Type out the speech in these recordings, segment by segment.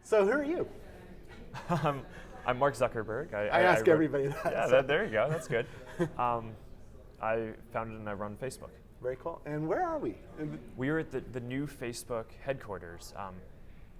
So who are you? I'm Mark Zuckerberg. I ask everybody that. Yeah, So. there you go. That's good. I founded and I run Facebook. Very cool. And where are we? We are at the new Facebook headquarters,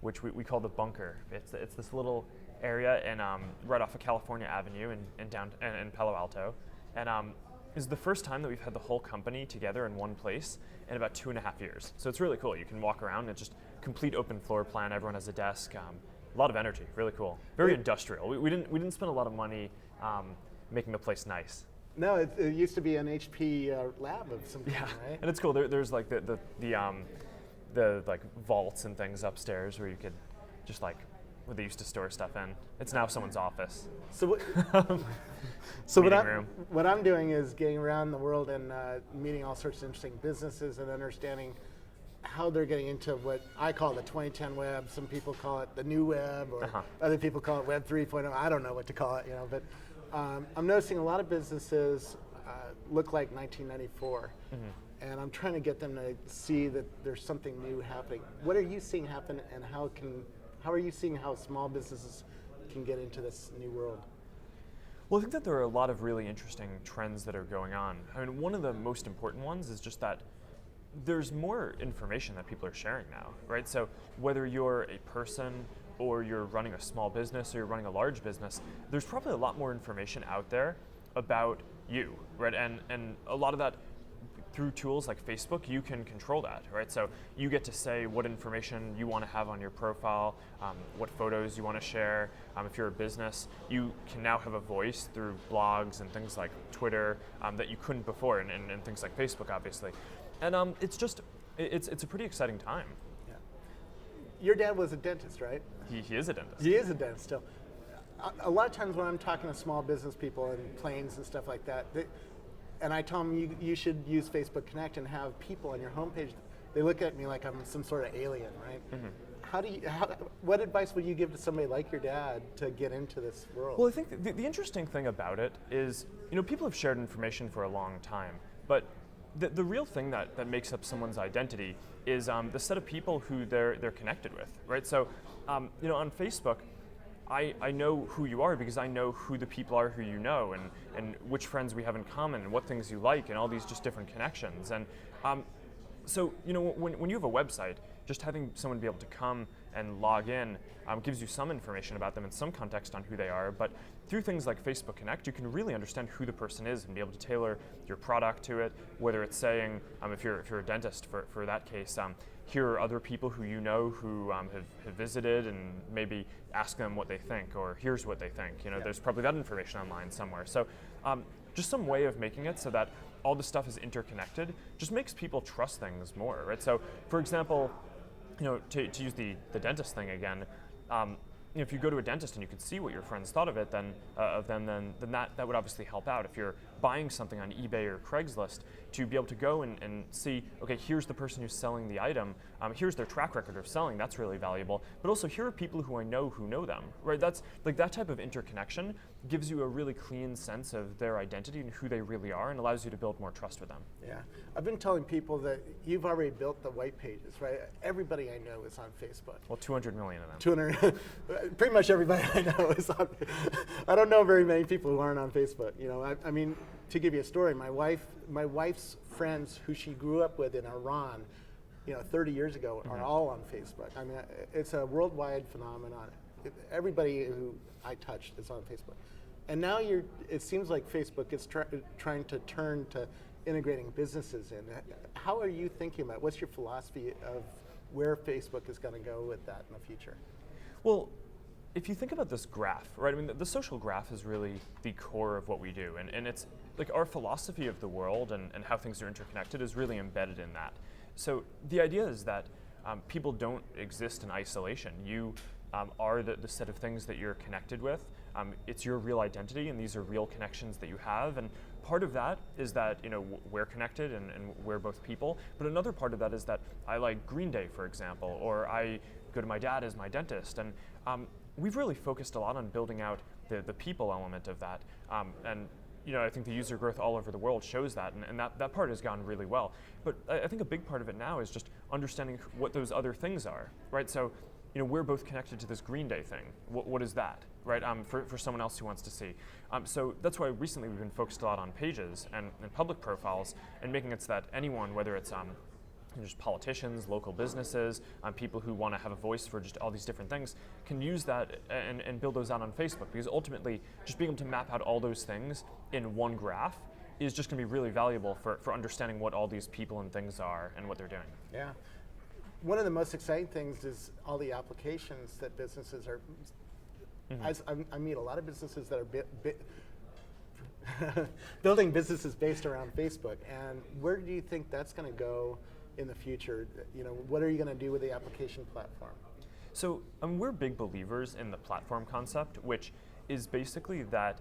which we call the Bunker. It's this little area in right off of California Avenue in Palo Alto, and this is the first time that we've had the whole company together in one place in about 2.5 years. So it's really cool. You can walk around. It's just complete open floor plan. Everyone has a desk. A lot of energy. Really cool. Very industrial. We didn't spend a lot of money making the place nice. No, it used to be an HP lab of some kind, right? And it's cool. There's like the like vaults and things upstairs where you could just like where they used to store stuff in. It's now someone's office. So what I'm doing is getting around the world and meeting all sorts of interesting businesses and understanding how they're getting into what I call the 2010 web. Some people call it the new web, or other people call it Web 3.0. I don't know what to call it, but I'm noticing a lot of businesses look like 1994, and I'm trying to get them to see that there's something new happening. What are you seeing happen, and how are you seeing how small businesses can get into this new world? Well, I think that there are a lot of really interesting trends that are going on. I mean, one of the most important ones is just that there's more information that people are sharing now, right? So whether you're a person or you're running a small business or you're running a large business, there's probably a lot more information out there about you, right? And a lot of that through tools like Facebook, you can control that, right? So you get to say what information you want to have on your profile, what photos you want to share. If you're a business, you can now have a voice through blogs and things like Twitter that you couldn't before, and things like Facebook, obviously. And it's a pretty exciting time. Yeah. Your dad was a dentist, right? He is a dentist. He is a dentist still. A lot of times when I'm talking to small business people and planes and stuff like that, and I tell them you should use Facebook Connect and have people on your homepage, they look at me like I'm some sort of alien, right? What advice would you give to somebody like your dad to get into this world? Well, I think the interesting thing about it is, people have shared information for a long time, but the real thing that makes up someone's identity is the set of people who they're connected with, right? So, on Facebook, I know who you are because I know who the people are who you know, and which friends we have in common, and what things you like, and all these just different connections. And so, when you have a website, just having someone be able to come and log in gives you some information about them and some context on who they are. But through things like Facebook Connect, you can really understand who the person is and be able to tailor your product to it, whether it's saying, if you're a dentist, for that case, here are other people who you know who have visited, and maybe ask them what they think, or here's what they think. There's probably that information online somewhere. So just some way of making it so that all the stuff is interconnected just makes people trust things more, right? So for example, to use the dentist thing again, if you go to a dentist and you can see what your friends thought of it, then that would obviously help out. If you're buying something on eBay or Craigslist, to be able to go and see, okay, here's the person who's selling the item, here's their track record of selling, that's really valuable. But also, here are people who I know who know them, right? That's like that type of interconnection gives you a really clean sense of their identity and who they really are, and allows you to build more trust with them. Yeah, I've been telling people that you've already built the white pages, right? Everybody I know is on Facebook. Well, 200 million of them. 200, pretty much everybody I know is on. I don't know very many people who aren't on Facebook. I mean, to give you a story, my wife's friends who she grew up with in Iran, 30 years ago, are all on Facebook. I mean, it's a worldwide phenomenon. Everybody who I touched is on Facebook. And now it seems like Facebook is trying to turn to integrating businesses in. How are you thinking about it? What's your philosophy of where Facebook is going to go with that in the future? Well, if you think about this graph, right? I mean, the social graph is really the core of what we do. And it's like our philosophy of the world and how things are interconnected is really embedded in that. So the idea is that people don't exist in isolation. You are the set of things that you're connected with. It's your real identity, and these are real connections that you have. And part of that is that we're connected and we're both people. But another part of that is that I like Green Day, for example, or I go to my dad as my dentist. And we've really focused a lot on building out the people element of that. And I think the user growth all over the world shows that, and that part has gone really well. But I think a big part of it now is just understanding what those other things are, right? So, we're both connected to this Green Day thing. What is that, right? For someone else who wants to see. So that's why recently we've been focused a lot on pages and public profiles and making it so that anyone, whether it's just politicians, local businesses, people who want to have a voice for just all these different things, can use that and build those out on Facebook, because ultimately just being able to map out all those things in one graph is just going to be really valuable for understanding what all these people and things are and what they're doing. Yeah. One of the most exciting things is all the applications that businesses are, I meet a lot of businesses that are building businesses based around Facebook, and where do you think that's going to go in the future? What are you going to do with the application platform? So we're big believers in the platform concept, which is basically that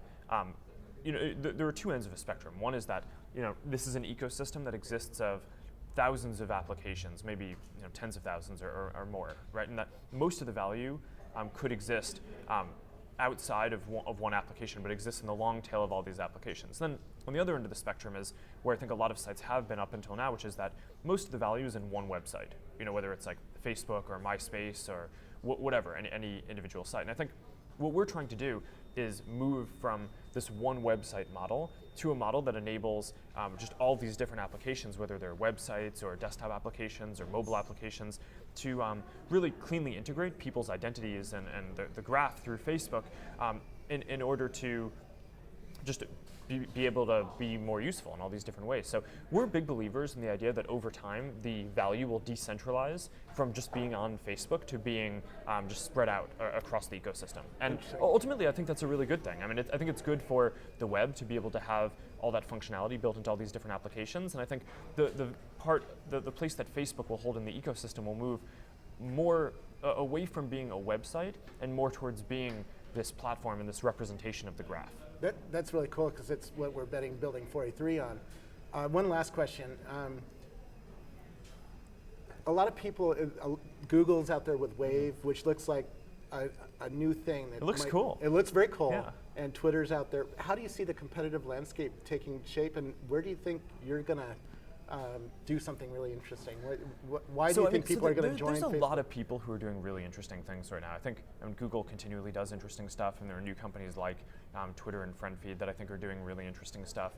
there are two ends of a spectrum. One is that this is an ecosystem that exists of thousands of applications, maybe tens of thousands or more, right? And that most of the value could exist outside of one application, but exists in the long tail of all these applications. Then on the other end of the spectrum is where I think a lot of sites have been up until now, which is that most of the value is in one website, whether it's like Facebook or MySpace or whatever, any individual site. And I think what we're trying to do is move from this one website model to a model that enables just all these different applications, whether they're websites or desktop applications or mobile applications, to really cleanly integrate people's identities and the graph through Facebook in order to just be able to be more useful in all these different ways. So we're big believers in the idea that over time the value will decentralize from just being on Facebook to being just spread out across the ecosystem. And ultimately I think that's a really good thing. I mean, I think it's good for the web to be able to have all that functionality built into all these different applications. And I think the place that Facebook will hold in the ecosystem will move more away from being a website and more towards being this platform and this representation of the graph. That's really cool, because it's what we're betting Building 43 on. One last question. A lot of people, Google's out there with Wave, which looks like a new thing. It looks cool. It looks very cool. Yeah. And Twitter's out there. How do you see the competitive landscape taking shape, and where do you think you're going to do something really interesting? Why do you think people are going to join There's a Facebook? lot of people who are doing really interesting things right now. I think Google continually does interesting stuff, and there are new companies like Twitter and FriendFeed that I think are doing really interesting stuff.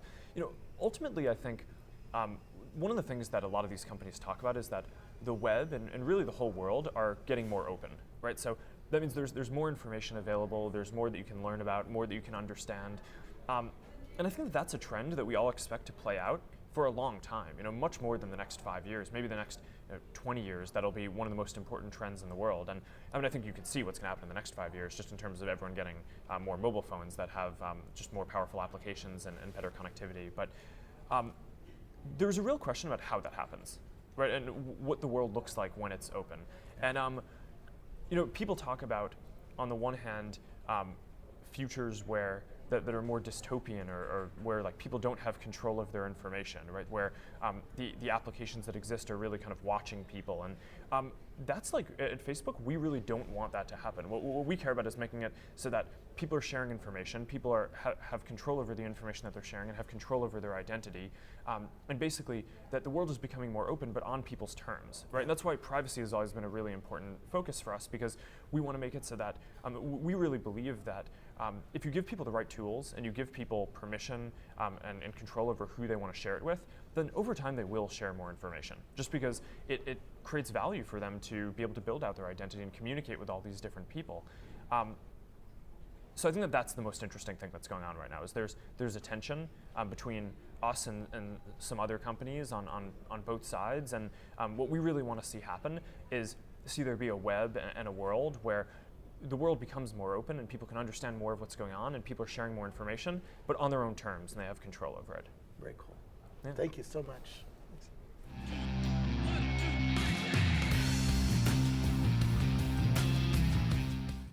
Ultimately, I think one of the things that a lot of these companies talk about is that the web and really the whole world are getting more open, right? So that means there's more information available, there's more that you can learn about, more that you can understand. And I think that's a trend that we all expect to play out for a long time, much more than the next 5 years, maybe the next 20 years. That'll be one of the most important trends in the world. And I think you can see what's going to happen in the next 5 years, just in terms of everyone getting more mobile phones that have just more powerful applications and better connectivity. But there's a real question about how that happens, right? And what the world looks like when it's open. And people talk about, on the one hand, futures where that are more dystopian, or where like people don't have control of their information, right? Where the applications that exist are really kind of watching people, and that's like at Facebook, we really don't want that to happen. What we care about is making it so that people are sharing information, people have control over the information that they're sharing and have control over their identity, and basically that the world is becoming more open, but on people's terms, right? And that's why privacy has always been a really important focus for us, because we want to make it so that we really believe that if you give people the right tools and you give people permission and control over who they want to share it with, then over time they will share more information, just because it creates value for them to be able to build out their identity and communicate with all these different people. So I think that that's the most interesting thing that's going on right now, is there's a tension between us and some other companies on both sides, and what we really want to see happen is see there be a web and a world where the world becomes more open and people can understand more of what's going on and people are sharing more information, but on their own terms, and they have control over it. Very cool. Yeah. Thank you so much.